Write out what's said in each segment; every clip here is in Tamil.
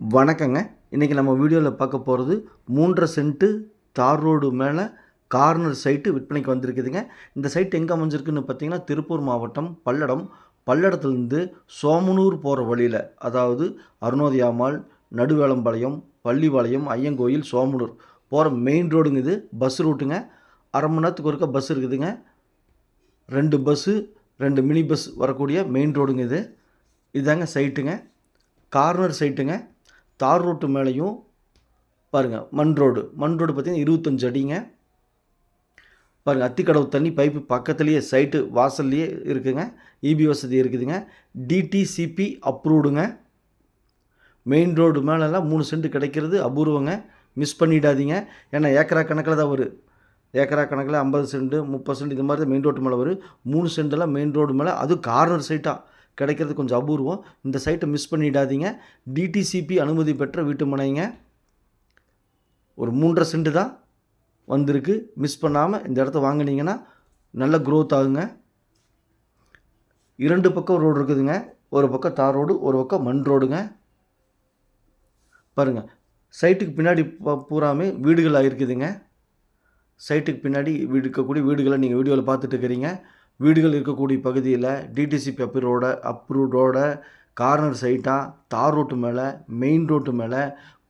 வணக்கங்க. இன்றைக்கி நம்ம வீடியோவில் பார்க்க போகிறது 3.5 சென்ட்டு தார் ரோடு மேலே கார்னர் சைட்டு விற்பனைக்கு வந்திருக்குதுங்க. இந்த சைட் எங்கே அமைஞ்சிருக்குன்னு பார்த்தீங்கன்னா, திருப்பூர் மாவட்டம் பல்லடம். பல்லடத்துலேருந்து சோமனூர் போகிற வழியில், அதாவது அருணோதயா மால், நடுவேலம்பாளையம், பள்ளிப்பாளையம், ஐயங்கோயில், சோமனூர் போகிற மெயின் ரோடுங்க இது. பஸ் ரூட்டுங்க. அரை மணி நேரத்துக்கு ஒருக்கா பஸ் இருக்குதுங்க. 2 பஸ்ஸு, 2 மினி பஸ் வரக்கூடிய மெயின் ரோடுங்க இது. இதுதாங்க சைட்டுங்க. கார்னர் சைட்டுங்க. தார் ரோட்டு மேலேயும் பாருங்கள் மண் ரோடு பார்த்திங்கன்னா 25 அடிங்க. பாருங்கள், அத்திக்கடவு தண்ணி பைப்பு பக்கத்துலேயே சைட்டு வாசல்லையே இருக்குதுங்க. இபி வசதி இருக்குதுங்க. டிடிசிபி அப்ரூவ்டுங்க. மெயின் ரோடு மேலெல்லாம் 3 சென்ட் கிடைக்கிறது அபூர்வங்க. மிஸ் பண்ணிடாதீங்க. ஏன்னா ஏக்கரா கணக்கில் தான் வரும். ஏக்கரா கணக்கில் 50 சென்ட் 30 சென்ட் இது மாதிரி தான் மெயின் ரோட்டு மேலே வரும். 3 சென்டெல்லாம் மெயின் ரோடு மேலே, அதுவும் கார்னர் சைட்டாக கிடைக்கிறது கொஞ்சம் அபூர்வம். இந்த சைட்டை மிஸ் பண்ணிடாதீங்க. டிடிசிபி அனுமதி பெற்ற வீட்டு மனைங்க. ஒரு 3.5 சென்ட் தான் வந்திருக்கு. மிஸ் பண்ணாமல் இந்த இடத்த வாங்கினீங்கன்னா நல்ல க்ரோத் ஆகுங்க. 2 பக்கம் ரோடு இருக்குதுங்க. ஒரு பக்கம் தார் ரோடு, ஒரு பக்கம் மண் ரோடுங்க. பாருங்கள், சைட்டுக்கு பின்னாடி பூராமே வீடுகள் ஆகிருக்குதுங்க. சைட்டுக்கு பின்னாடி இருக்கக்கூடிய வீடுகளை நீங்கள் வீடியோவில் பார்த்துட்டு இருக்கிறீங்க. வீடுகள் இருக்கக்கூடிய பகுதியில் டிடிசிபி அப்ரூவ்டோட கார்னர் சைட்டாக தார் ரோட்டு மேலே, மெயின் ரோட்டு மேலே,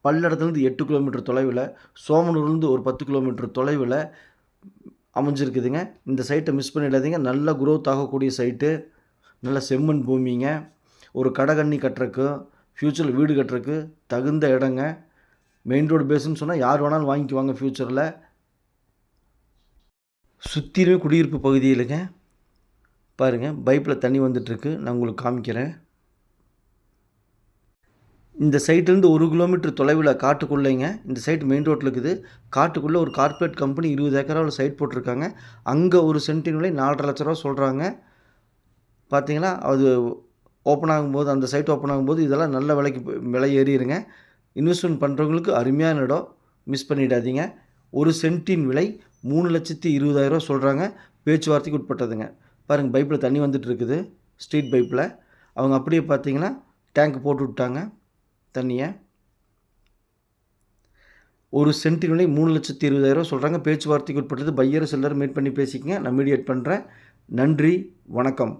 பல்லடத்துலேருந்து 8 கிலோமீட்டர் தொலைவில், சோமனூர்லேருந்து ஒரு 10 கிலோமீட்டர் தொலைவில் அமைஞ்சிருக்குதுங்க. இந்த சைட்டை மிஸ் பண்ணிடாதீங்க. நல்ல குரோத் ஆகக்கூடிய சைட்டு. நல்ல செம்மண் பூமிங்க. ஒரு கடகண்ணி கட்டுறக்கு, ஃப்யூச்சரில் வீடு கட்டுறக்கு தகுந்த இடங்க. மெயின் ரோடு பேஸுன்னு சொன்னால் யார் வேணாலும் வாங்கிக்குவாங்க ஃப்யூச்சரில். சுற்றிலுமே குடியிருப்பு பகுதியிலுங்க. பாருங்கள், பைப்பில் தண்ணி வந்துட்டுருக்கு. நான் உங்களுக்கு காமிக்கிறேன். இந்த சைட்லேருந்து 1 கிலோமீட்டர் தொலைவில் காட்டுக்குள்ளேங்க. இந்த சைட் மெயின் ரோட்டில் இருக்குது. காட்டுக்குள்ளே ஒரு கார்ப்பரேட் கம்பெனி 20 ஏக்கராவில் சைட் போட்டிருக்காங்க. அங்கே ஒரு சென்ட்டின் விலை 4.5 லட்ச ரூபா சொல்கிறாங்க. பார்த்தீங்கன்னா, அது ஓப்பன் ஆகும்போது, அந்த சைட் ஓப்பன் ஆகும்போது இதெல்லாம் நல்ல விலை ஏறிடுங்க. இன்வெஸ்ட்மெண்ட் பண்ணுறவங்களுக்கு அருமையான இடம். மிஸ் பண்ணிடாதீங்க. ஒரு சென்ட்டின் விலை 3,20,000 சொல்கிறாங்க. பேச்சுவார்த்தைக்கு உட்பட்டதுங்க. பாருங்கள், பைப்பில் தண்ணி வந்துட்டு இருக்குது. ஸ்ட்ரீட் பைப்பில் அவங்க அப்படியே பார்த்தீங்கன்னா டேங்க் போட்டு விட்டாங்க தண்ணியை. ஒரு சென்ட்டின் விலை 3,20,000 சொல்கிறாங்க. பேச்சுவார்த்தைக்கு உட்பட்டது. பையர் செல்லர் மீட் பண்ணி பேசிக்கங்க. நான் மீடியேட் பண்ணுறேன். நன்றி, வணக்கம்.